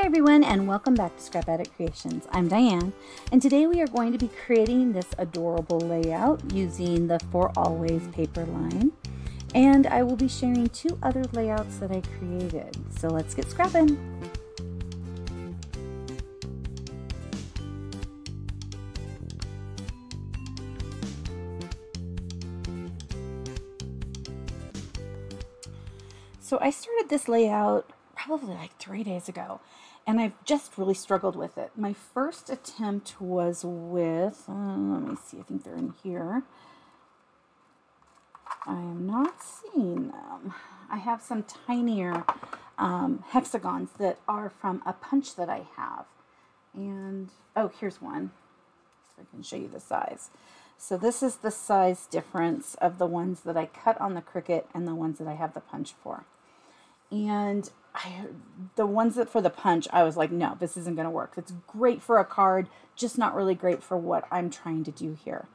everyone, and welcome back to Scrap Addict Creations. I'm Diane, and today we are going to be creating this adorable layout using the For Always paper line. And I will be sharing two other layouts that I created. So let's get scrapping. So I started this layout probably like 3 days ago, and I've just really struggled with it. My first attempt was with, let me see, I think they're in here. I am not seeing them. I have some tinier hexagons that are from a punch that I have. And, oh, here's one. So I can show you the size. So this is the size difference of the ones that I cut on the Cricut and the ones that I have the punch for. And the ones that for the punch, I was like, no, this isn't going to work. It's great for a card, just not really great for what I'm trying to do here.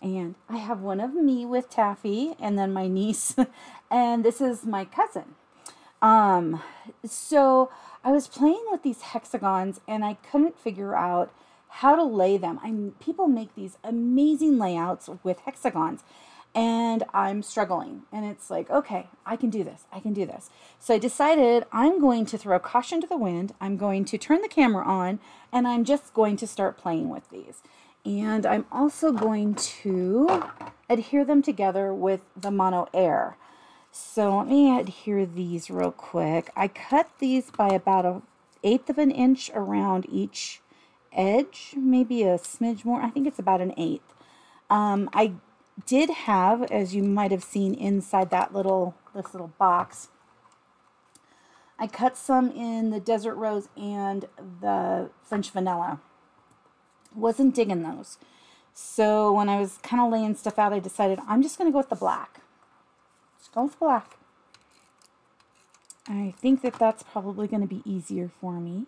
And I have one of me with Taffy, and then my niece, and this is my cousin. So I was playing with these hexagons, and I couldn't figure out how to lay them. People make these amazing layouts with hexagons, and I'm struggling. And it's like, okay, I can do this. I can do this. So I decided I'm going to throw caution to the wind. I'm going to turn the camera on, and I'm just going to start playing with these. And I'm also going to adhere them together with the Mono Air. So let me adhere these real quick. I cut these by about 1/8 of an inch around each edge, maybe a smidge more. I think it's about 1/8. I did have, as you might have seen inside this little box, I cut some in the Desert Rose and the French Vanilla. Wasn't digging those. So when I was kind of laying stuff out, I decided I'm just going to go with the black. Just go with black. I think that that's probably going to be easier for me,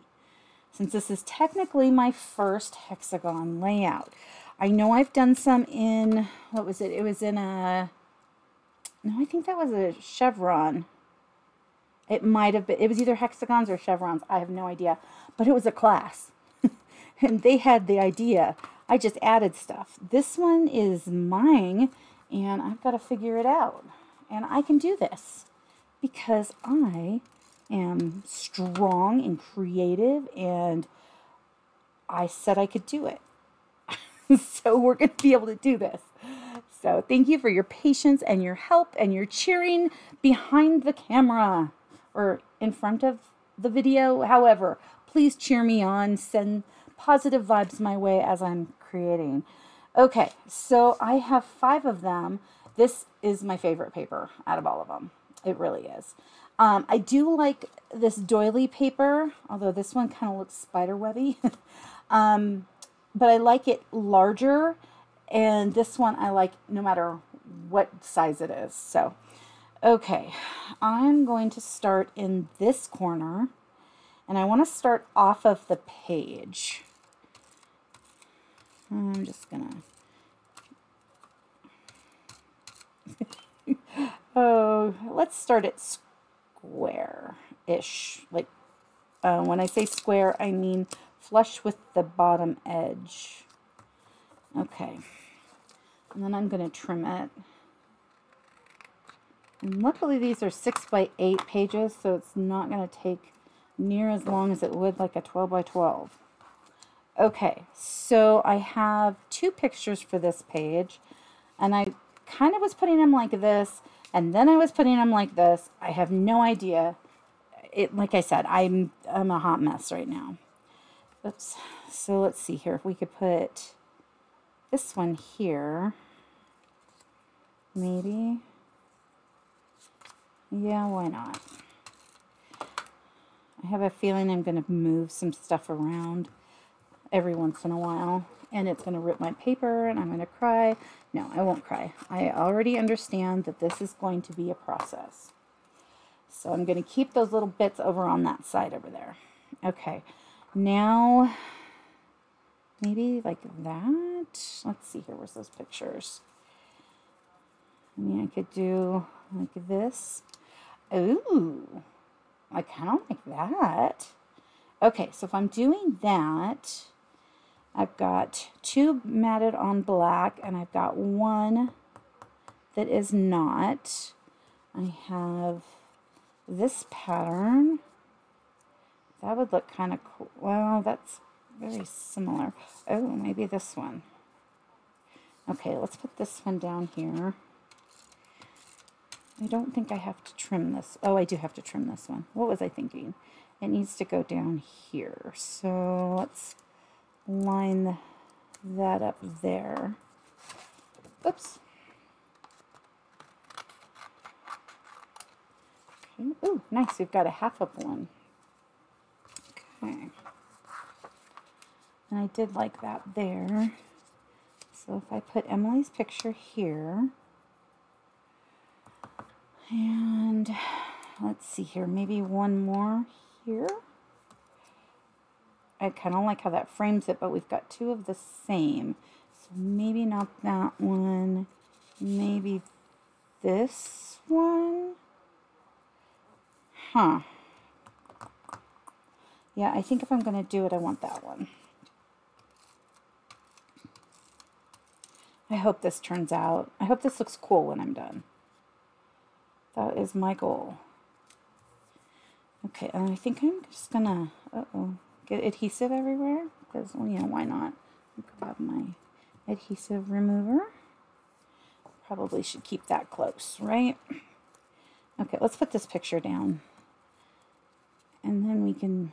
since this is technically my first hexagon layout. I know I've done some in, what was it? It was in a, no, I think that was a chevron. It might have been, it was either hexagons or chevrons. I have no idea. But it was a class. And they had the idea. I just added stuff. This one is mine, and I've got to figure it out. And I can do this because I am strong and creative, and I said I could do it. So we're going to be able to do this. So thank you for your patience and your help and your cheering behind the camera or in front of the video. However, please cheer me on. Send positive vibes my way as I'm creating. Okay, so I have 5 of them. This is my favorite paper out of all of them. It really is. I do like this doily paper, although this one kind of looks spider webby. But I like it larger, and this one I like no matter what size it is. So, okay, I'm going to start in this corner, and I want to start off of the page. I'm just gonna, oh, let's start it square-ish. Like, when I say square, I mean flush with the bottom edge. Okay. And then I'm going to trim it. And luckily these are 6 by 8 pages, so it's not going to take near as long as it would like a 12 by 12. Okay, so I have 2 pictures for this page, and I kind of was putting them like this, and then I was putting them like this. I have no idea. Like I said, I'm a hot mess right now. Oops. So let's see here. If we could put this one here, maybe. Yeah, why not? I have a feeling I'm going to move some stuff around every once in a while, and it's going to rip my paper, and I'm going to cry. No, I won't cry. I already understand that this is going to be a process. So I'm going to keep those little bits over on that side over there. Okay. Now, maybe like that. Let's see here. Where's those pictures? I mean, I could do like this. Ooh, I kind of like that. Okay, so if I'm doing that, I've got 2 matted on black, and I've got 1 that is not. I have this pattern. That would look kind of cool. Well, that's very similar. Oh, maybe this one. Okay, let's put this one down here. I don't think I have to trim this. Oh, I do have to trim this one. What was I thinking? It needs to go down here. So let's line that up there. Oops. Okay. Ooh, nice. We've got a half of one. Okay. And I did like that there. So if I put Emily's picture here, and let's see here, maybe one more here. I kind of like how that frames it, but we've got 2 of the same. So maybe not that one, maybe this one. Huh. Yeah, I think if I'm going to do it, I want that one. I hope this turns out. I hope this looks cool when I'm done. That is my goal. Okay, and I think I'm just gonna, get adhesive everywhere, because, well, you know, why not? Grab my adhesive remover. Probably should keep that close, right? Okay, let's put this picture down. And then we can,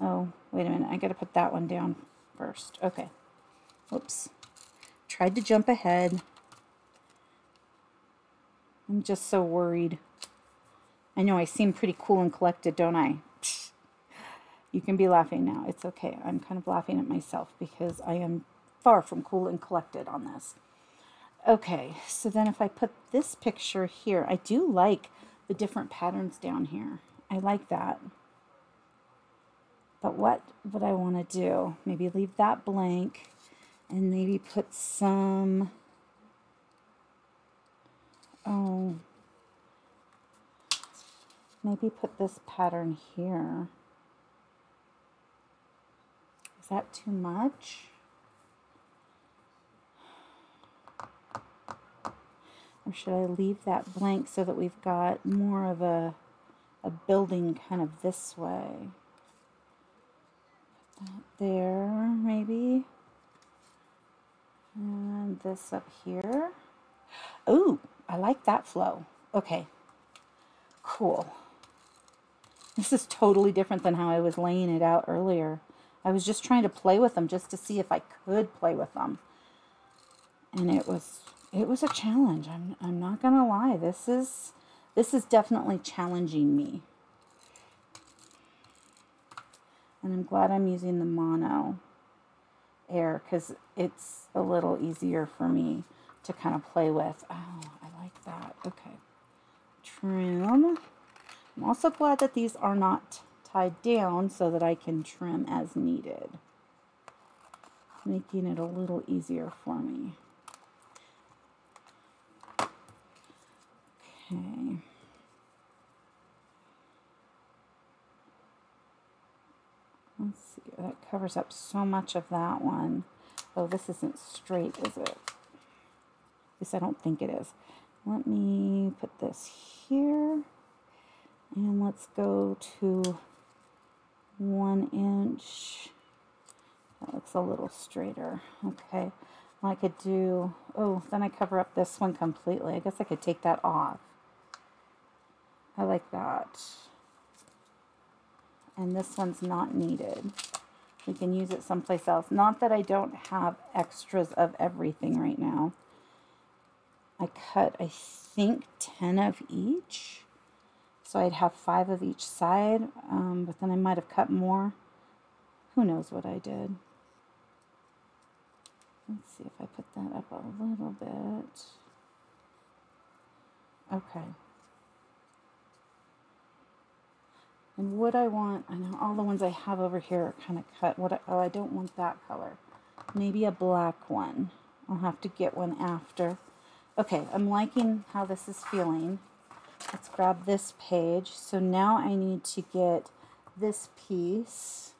oh, wait a minute, I gotta put that one down first. Okay, whoops. Tried to jump ahead. I'm just so worried. I know I seem pretty cool and collected, don't I? Psh. You can be laughing now. It's okay. I'm kind of laughing at myself because I am far from cool and collected on this. Okay, so then if I put this picture here, I do like the different patterns down here. I like that. But what would I want to do? Maybe leave that blank and maybe put some, oh, maybe put this pattern here. Is that too much? Or should I leave that blank so that we've got more of a building kind of this way? Put that there, maybe. And this up here. Ooh, I like that flow. Okay, cool. This is totally different than how I was laying it out earlier. I was just trying to play with them just to see if I could play with them. And it was a challenge. I'm not gonna lie. This is definitely challenging me. And I'm glad I'm using the mono air because it's a little easier for me to kind of play with. Oh, I like that. Okay. Trim. I'm also glad that these are not tied down so that I can trim as needed, making it a little easier for me. Okay. Let's see, that covers up so much of that one. Oh, this isn't straight, is it? At least I don't think it is. Let me put this here. And let's go to 1 inch. That looks a little straighter. Okay. Well, I could do, oh, then I cover up this one completely. I guess I could take that off. I like that. And this one's not needed. We can use it someplace else. Not that I don't have extras of everything right now. I cut, I think, 10 of each. So I'd have 5 of each side, but then I might have cut more. Who knows what I did. Let's see if I put that up a little bit. Okay. And what I want, I know all the ones I have over here are kind of cut. Oh, I don't want that color. Maybe a black one. I'll have to get one after. Okay, I'm liking how this is feeling. Let's grab this page. So now I need to get this piece,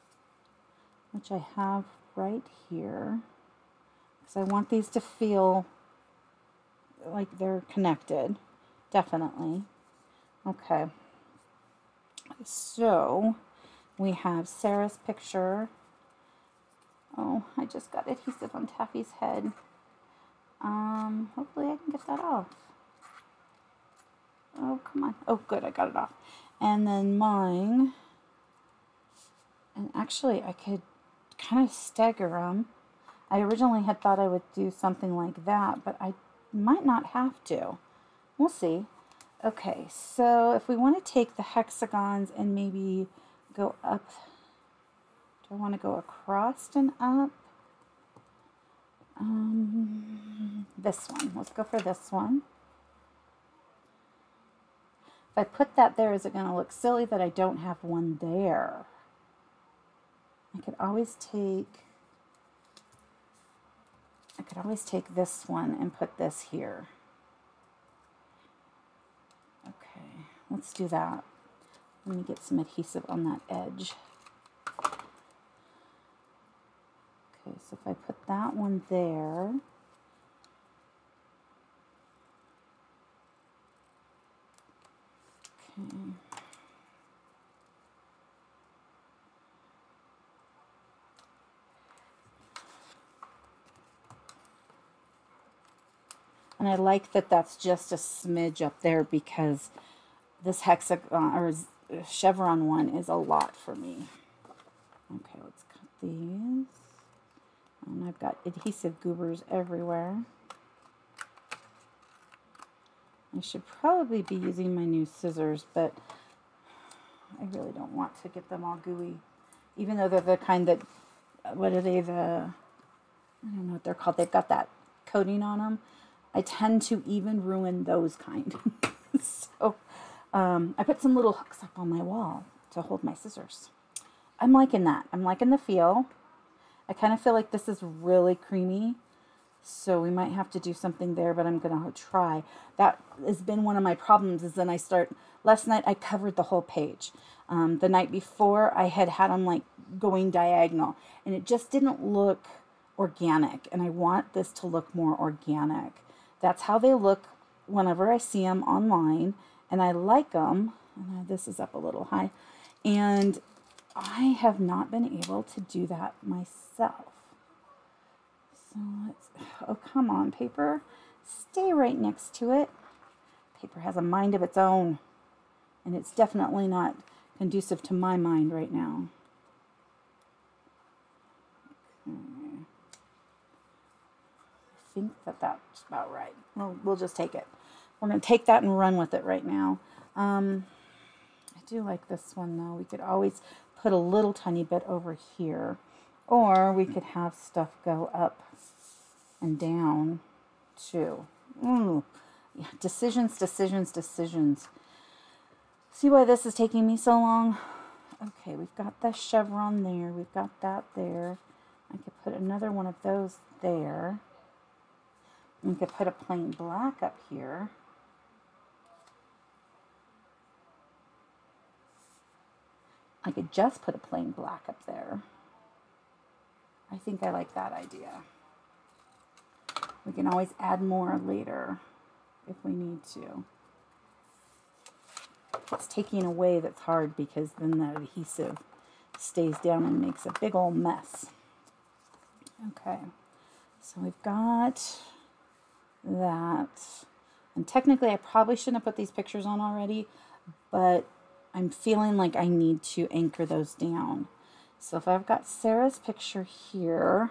which I have right here, because I want these to feel like they're connected, definitely. Okay, so we have Sarah's picture. Oh, I just got adhesive on Taffy's head. Hopefully I can get that off. Oh, come on. Oh, good, I got it off. And then mine, and actually I could kind of stagger them. I originally had thought I would do something like that, but I might not have to. We'll see. Okay, so if we want to take the hexagons and maybe go up, do I want to go across and up? This one. Let's go for this one. If I put that there, is it going to look silly that I don't have one there? I could always take this one and put this here. Okay, let's do that. Let me get some adhesive on that edge. Okay, so if I put that one there, okay. And I like that that's just a smidge up there because this hexagon or chevron one is a lot for me. Okay, let's cut these. And I've got adhesive goobers everywhere. I should probably be using my new scissors, but I really don't want to get them all gooey. Even though they're the kind that, what are they, I don't know what they're called. They've got that coating on them. I tend to even ruin those kind. So I put some little hooks up on my wall to hold my scissors. I'm liking that. I'm liking the feel. I kind of feel like this is really creamy, so we might have to do something there, but I'm going to try. That has been one of my problems, is then I start, last night I covered the whole page. The night before I had them like going diagonal, and it just didn't look organic, and I want this to look more organic. That's how they look whenever I see them online, and I like them. And this is up a little high, and I have not been able to do that myself. So let's, oh, come on, paper. Stay right next to it. Paper has a mind of its own, and it's definitely not conducive to my mind right now. Okay. I think that's about right. We'll just take it. We're going to take that and run with it right now. I do like this one, though. We could always put a little tiny bit over here, or we could have stuff go up and down too. Yeah, decisions. See why this is taking me so long? Okay, we've got the chevron there. We've got that there. I could put another one of those there. We could put a plain black up here. I could just put a plain black up there. I think I like that idea. We can always add more later if we need to. It's taking away that's hard, because then the adhesive stays down and makes a big old mess. Okay, so we've got that. And technically I probably shouldn't have put these pictures on already, but I'm feeling like I need to anchor those down. So if I've got Sarah's picture here,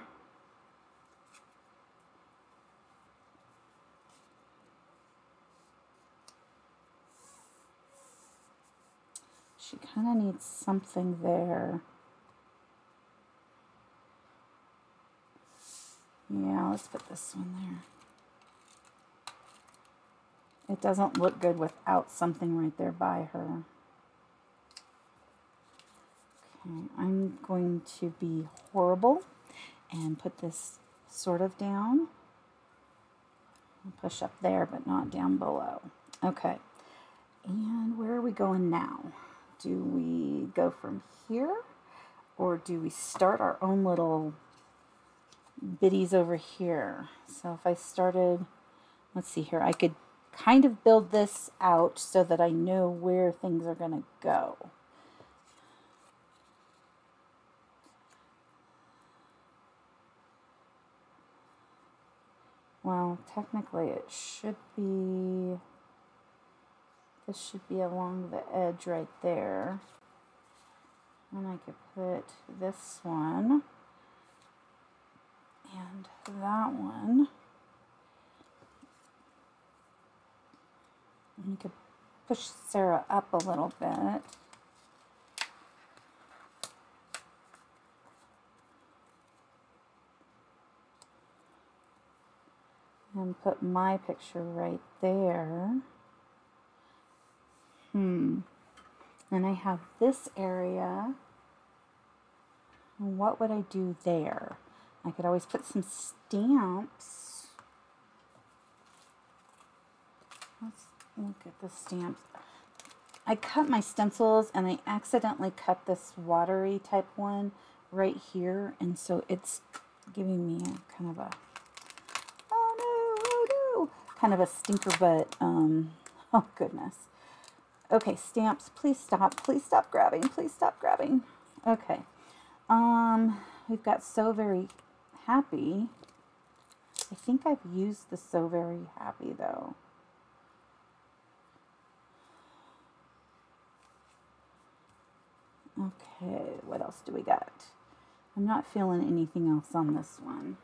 she kind of needs something there. Yeah, let's put this one there. It doesn't look good without something right there by her. Okay, I'm going to be horrible and put this sort of down. I'll push up there, but not down below. Okay, and where are we going now? Do we go from here, or do we start our own little bitties over here? So if I started, let's see here, I could kind of build this out so that I know where things are going to go. Well, technically it should be, this should be along the edge right there. And I could put this one and that one. And you could push Sarah up a little bit. And put my picture right there. And I have this area. What would I do there? I could always put some stamps. Let's look at the stamps. I cut my stencils and I accidentally cut this watery type one right here, and so it's giving me a kind of a kind of a stinker, but oh goodness. Okay, stamps, please stop grabbing, please stop grabbing. Okay, we've got So Very Happy. I think I've used the So Very Happy though. Okay, what else do we got? I'm not feeling anything else on this one.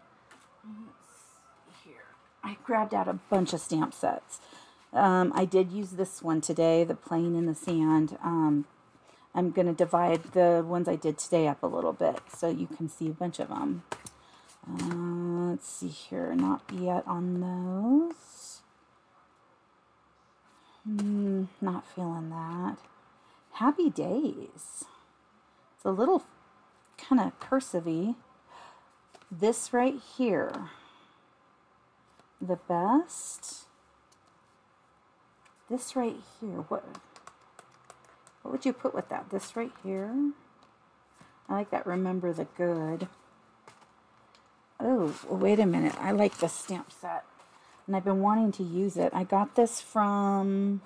I grabbed out a bunch of stamp sets. I did use this one today, the Plane in the Sand. I'm going to divide the ones I did today up a little bit so you can see a bunch of them. Let's see here, not yet on those. Not feeling that. Happy Days. It's a little kind of cursive-y. This right here. The best. This right here. What would you put with that? This right here. I like that. Remember the Good. Oh, wait a minute. I like this stamp set, and I've been wanting to use it. I got this from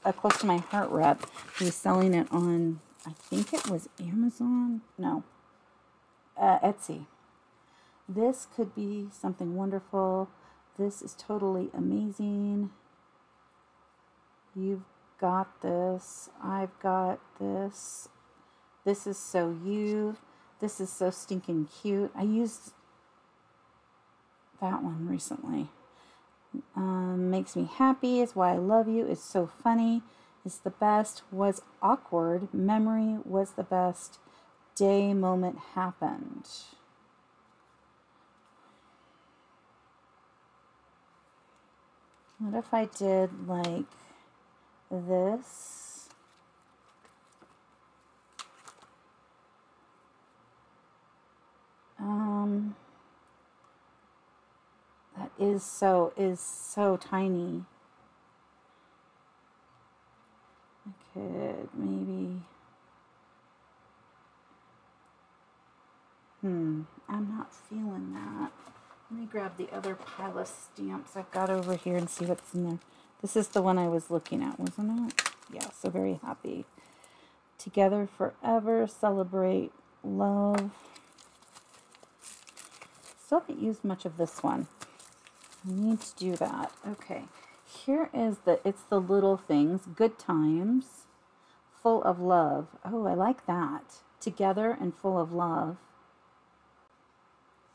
a Close to My Heart rep. He was selling it on, I think it was Amazon. No, Etsy. This could be something wonderful. This is totally amazing. You've got this. I've got this. This is so you. This is so stinking cute. I used that one recently. Makes me happy. Is why I love you. Is so funny. Is the best. Was awkward. Memory was the best. Day moment happened. What if I did like this? That is so tiny. I could maybe, I'm not feeling that. Let me grab the other pile of stamps I've got over here and see what's in there. This is the one I was looking at, wasn't it? Yeah, So Very Happy. Together Forever, Celebrate Love. Still haven't used much of this one. I need to do that. Okay, here is it's the little things. Good Times, Full of Love. Oh, I like that. Together and Full of Love.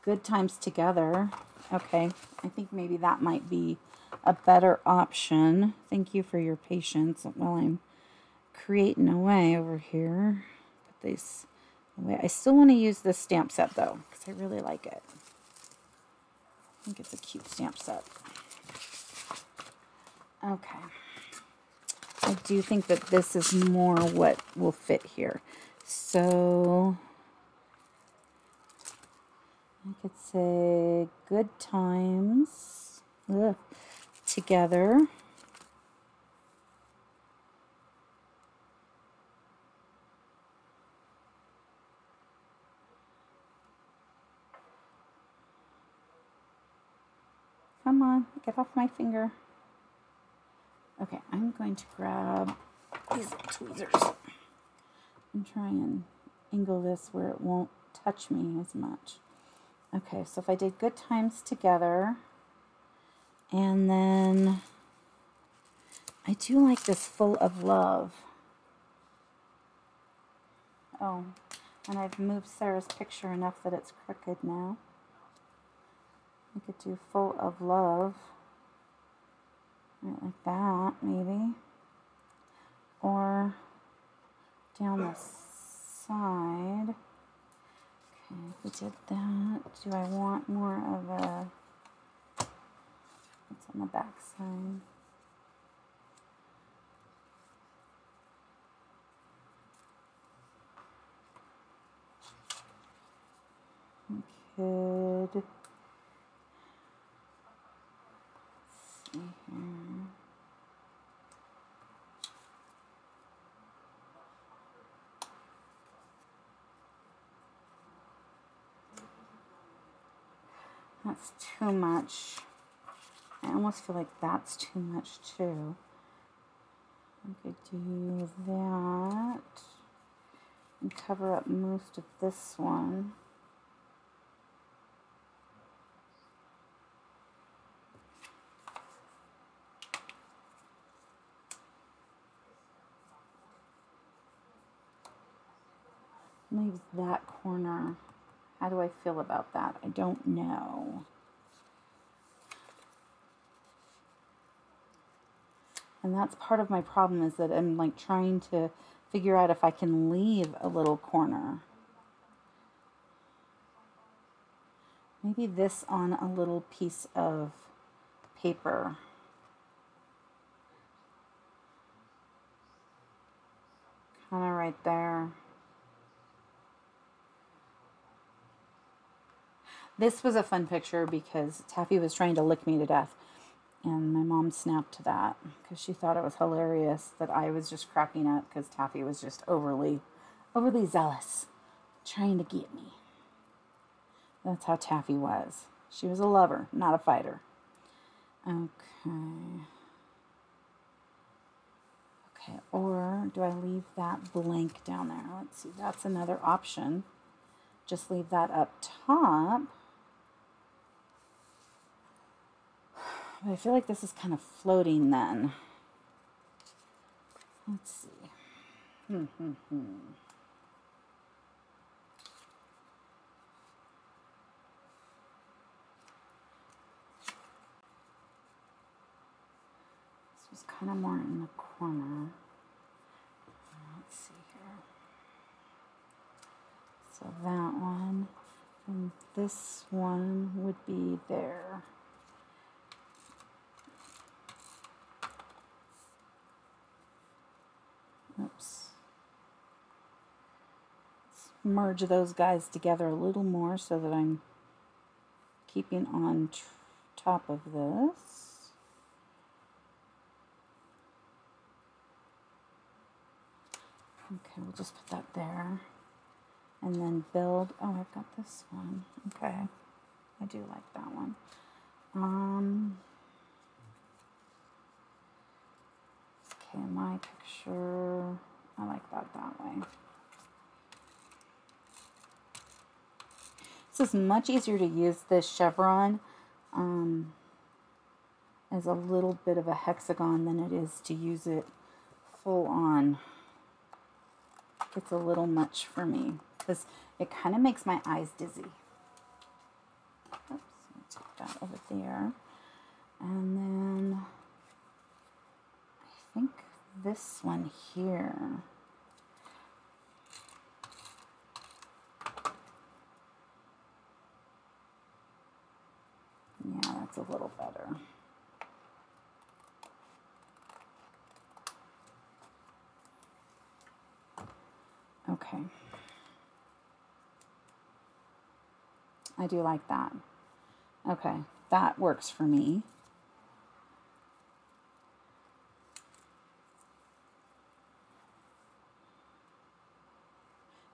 Good Times Together. Okay, I think maybe that might be a better option. Thank you for your patience while I'm creating away over here. Put these away. I still want to use this stamp set though, because I really like it. I think it's a cute stamp set. Okay. I do think that this is more what will fit here. So I could say Good Times Together. come on, get off my finger. Okay, I'm going to grab these tweezers and try and angle this where it won't touch me as much. Okay, so if I did good times together, and then I do like this full of love. Oh, and I've moved Sarah's picture enough that it's crooked now. I could do full of love. Right, like that, maybe. Or down the side. Okay, if we did that, do I want more of a, what's on the back side? I could see here. That's too much. I almost feel like that's too much too. I could do that and cover up most of this one. Leave that corner. How do I feel about that? I don't know. And that's part of my problem, is that I'm like trying to figure out if I can leave a little corner. Maybe this on a little piece of paper. Kind of right there. This was a fun picture because Taffy was trying to lick me to death. And my mom snapped to that because she thought it was hilarious that I was just cracking up because Taffy was just overly zealous, trying to get me. That's how Taffy was. She was a lover, not a fighter. Okay. Okay, or do I leave that blank down there? Let's see, that's another option. Just leave that up top. But I feel like this is kind of floating then. Let's see. This was kind of more in the corner. Let's see here. So that one, and this one would be there. Oops. Let's merge those guys together a little more so that I'm keeping on top of this. Okay, we'll just put that there. And then build. Oh, I've got this one. Okay. I do like that one. Okay, my picture. I like that way. This is much easier to use this chevron as a little bit of a hexagon than it is to use it full on. It's a little much for me because it kind of makes my eyes dizzy. Oops, I'll take that over there. And then I think this one here. Yeah, that's a little better. Okay. I do like that. Okay, that works for me.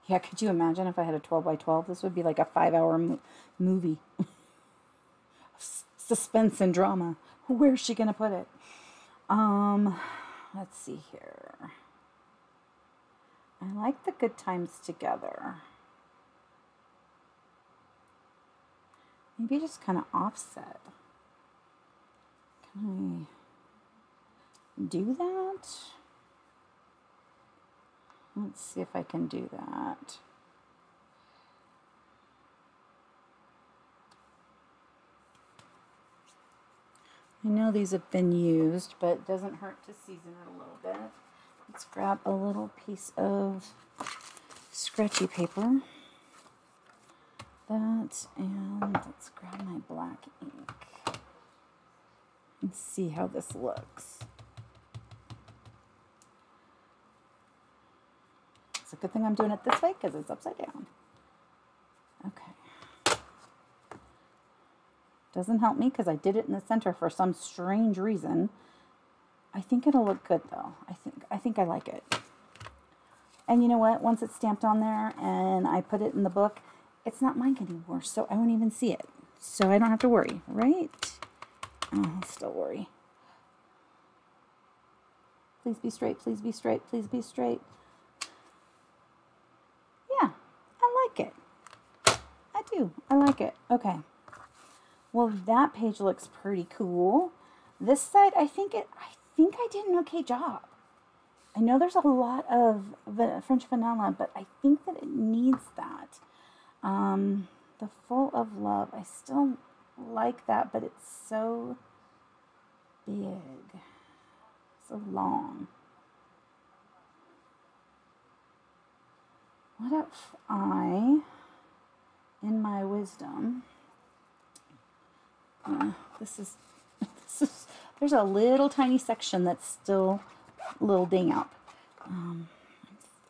Yeah, could you imagine if I had a 12 by 12? This would be like a 5-hour movie. suspense and drama. Where's she gonna put it? Let's see here. I like the good times together. Maybe just kind of offset. Can I do that? Let's see if I can do that. I know these have been used, but it doesn't hurt to season it a little bit. Let's grab a little piece of scratchy paper. That, and let's grab my black ink and see how this looks. It's a good thing I'm doing it this way because it's upside down. Okay. Doesn't help me because I did it in the center for some strange reason. I think it'll look good though. I think I like it. And you know what? Once it's stamped on there and I put it in the book, it's not mine anymore, so I won't even see it. So I don't have to worry, right? Oh, I'll still worry. Please be straight, please be straight, please be straight. Yeah, I like it. I do. I like it. Okay. Well, that page looks pretty cool. This side, I think I did an okay job. I know there's a lot of French vanilla, but I think that it needs that. The Full of Love, I still like that, but it's so big, so long. What if I, in my wisdom, there's a little tiny section that's still a little ding out.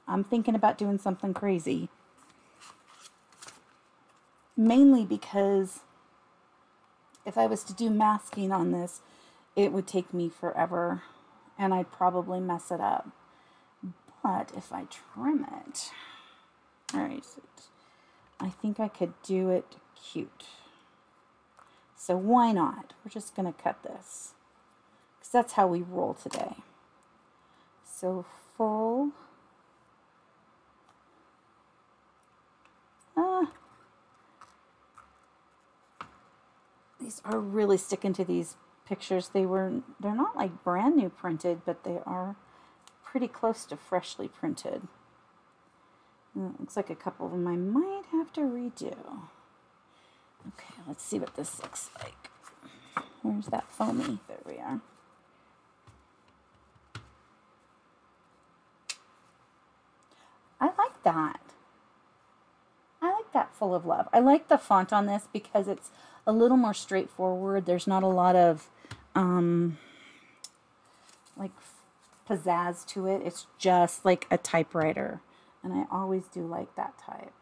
I'm thinking about doing something crazy. Mainly because if I was to do masking on this, it would take me forever and I'd probably mess it up. But if I trim it, all right, I think I could do it cute. So why not? We're just going to cut this because that's how we roll today. So full. These are really sticking to these pictures. They're not like brand new printed, but they are pretty close to freshly printed. And it looks like a couple of them I might have to redo. Okay, let's see what this looks like. Where's that foamy? There we are. I like that. I like that Full of Love. I like the font on this because it's a little more straightforward. There's not a lot of like pizzazz to it. It's just like a typewriter. And I always do like that type.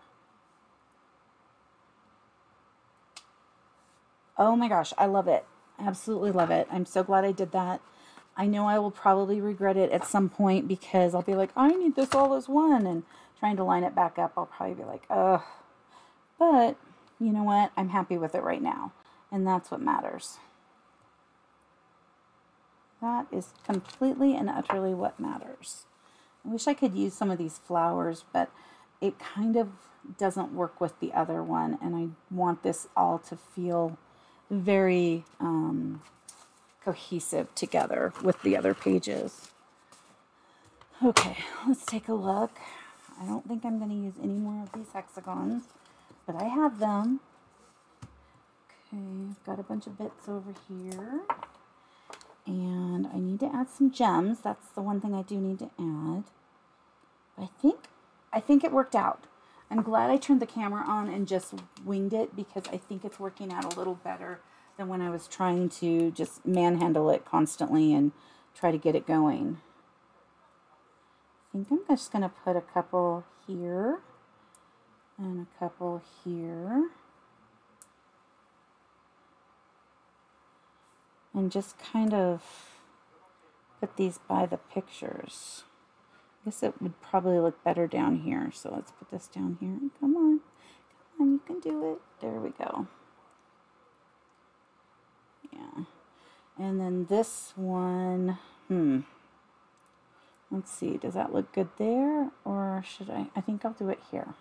Oh my gosh, I love it. I absolutely love it. I'm so glad I did that. I know I will probably regret it at some point because I'll be like, I need this all as one. And trying to line it back up, I'll probably be like, ugh. But you know what? I'm happy with it right now. And that's what matters. That is completely and utterly what matters. I wish I could use some of these flowers, but it kind of doesn't work with the other one. And I want this all to feel very cohesive together with the other pages. Okay, let's take a look. I don't think I'm going to use any more of these hexagons, but I have them. Okay, I've got a bunch of bits over here. And I need to add some gems. That's the one thing I do need to add. I think it worked out. I'm glad I turned the camera on and just winged it because I think it's working out a little better than when I was trying to just manhandle it constantly and try to get it going. I think I'm just going to put a couple here and a couple here. And just kind of put these by the pictures. I guess it would probably look better down here. So let's put this down here. Come on. Come on, you can do it. There we go. And then this one, let's see, does that look good there? Or should I think I'll do it here.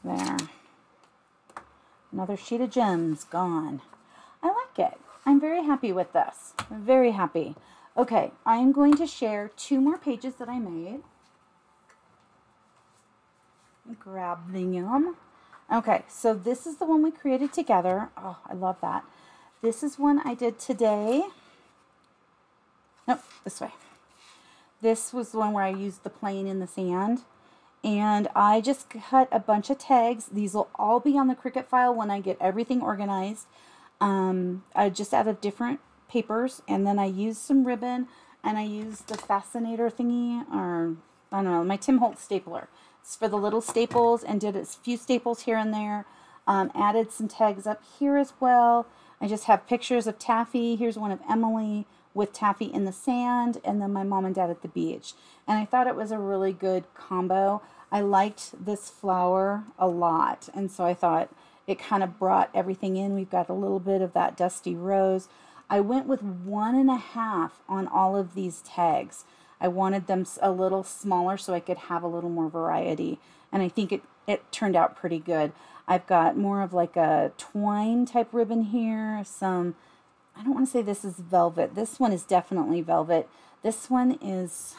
There. Another sheet of gems gone. I like it. I'm very happy with this. I'm very happy. Okay, I'm going to share 2 more pages that I made. Grab them. Okay, so this is the one we created together. Oh, I love that. This is one I did today. Nope, this way. This was the one where I used the plane in the sand. And I just cut a bunch of tags. These will all be on the Cricut file when I get everything organized. Just out of different papers. And then I used some ribbon. And I used the fascinator thingy. Or, I don't know, my Tim Holtz stapler. It's for the little staples. And did a few staples here and there. Added some tags up here as well. I just have pictures of Taffy. Here's one of Emily with Taffy in the sand, and then my mom and dad at the beach. And I thought it was a really good combo. I liked this flower a lot, and so I thought it kind of brought everything in. We've got a little bit of that dusty rose. I went with 1.5 on all of these tags. I wanted them a little smaller so I could have a little more variety, and I think it turned out pretty good. I've got more of like a twine type ribbon here, some, I don't want to say this is velvet. This one is definitely velvet. This one is,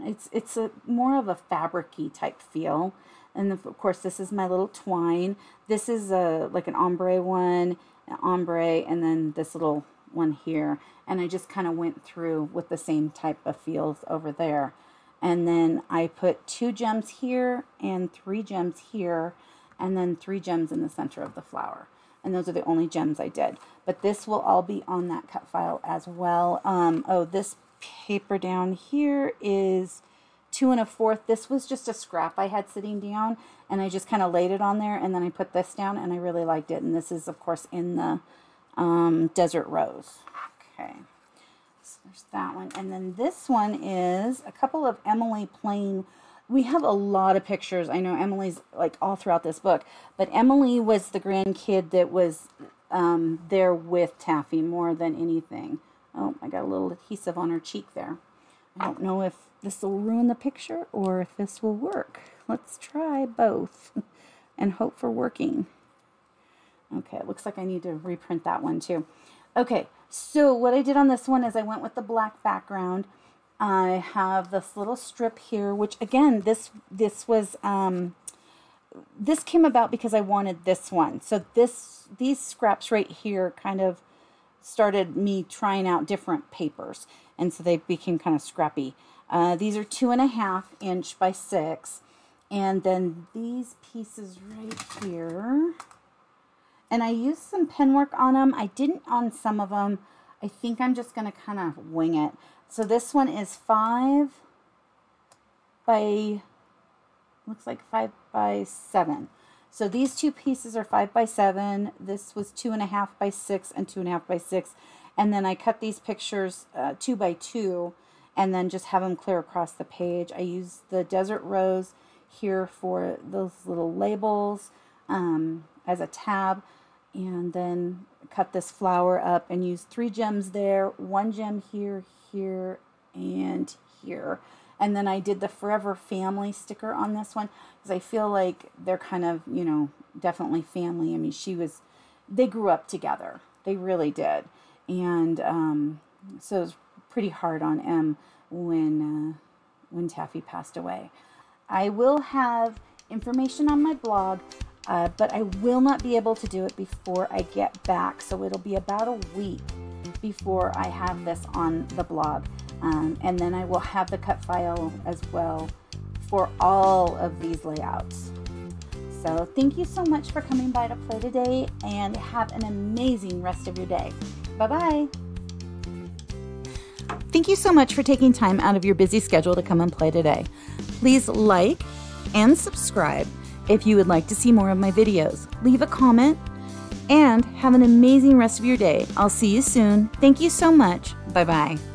it's a more of a fabric-y type feel. And of course, this is my little twine. This is like an ombre one, an ombre, and then this little one here. And I just kind of went through with the same type of feels over there. And then I put 2 gems here and 3 gems here, and then 3 gems in the center of the flower. And those are the only gems I did. But this will all be on that cut file as well. Oh, this paper down here is 2 1/4. This was just a scrap I had sitting down, and I just kind of laid it on there, and then I put this down, and I really liked it. And this is, of course, in the Desert Rose. Okay. So there's that one. And then this one is a couple of Emily plain. We have a lot of pictures. I know Emily's like all throughout this book, but Emily was the grandkid that was there with Taffy more than anything. Oh, I got a little adhesive on her cheek there. I don't know if this will ruin the picture or if this will work. Let's try both and hope for working. Okay, it looks like I need to reprint that one too. Okay, so what I did on this one is I went with the black background. I have this little strip here, which again, this came about because I wanted this one. So these scraps right here kind of started me trying out different papers, and so they became kind of scrappy. These are 2.5 inch by 6, and then these pieces right here. And I used some pen work on them. I didn't on some of them. I think I'm just going to kind of wing it. So this one is 5 by, looks like 5 by 7. So these 2 pieces are 5 by 7. This was 2.5 by 6 and 2.5 by 6. And then I cut these pictures 2 by 2 and then just have them clear across the page. I used the Desert Rose here for those little labels as a tab. And then cut this flower up and use 3 gems there, 1 gem here, here, and here. And then I did the Forever Family sticker on this one because I feel like they're kind of, you know, definitely family. I mean, they grew up together. They really did. And so it was pretty hard on Em when Taffy passed away. I will have information on my blog, but I will not be able to do it before I get back. So it'll be about a week before I have this on the blog. And then I will have the cut file as well for all of these layouts. So thank you so much for coming by to play today, and have an amazing rest of your day. Bye-bye. Thank you so much for taking time out of your busy schedule to come and play today. Please like and subscribe if you would like to see more of my videos. Leave a comment and have an amazing rest of your day. I'll see you soon. Thank you so much. Bye-bye.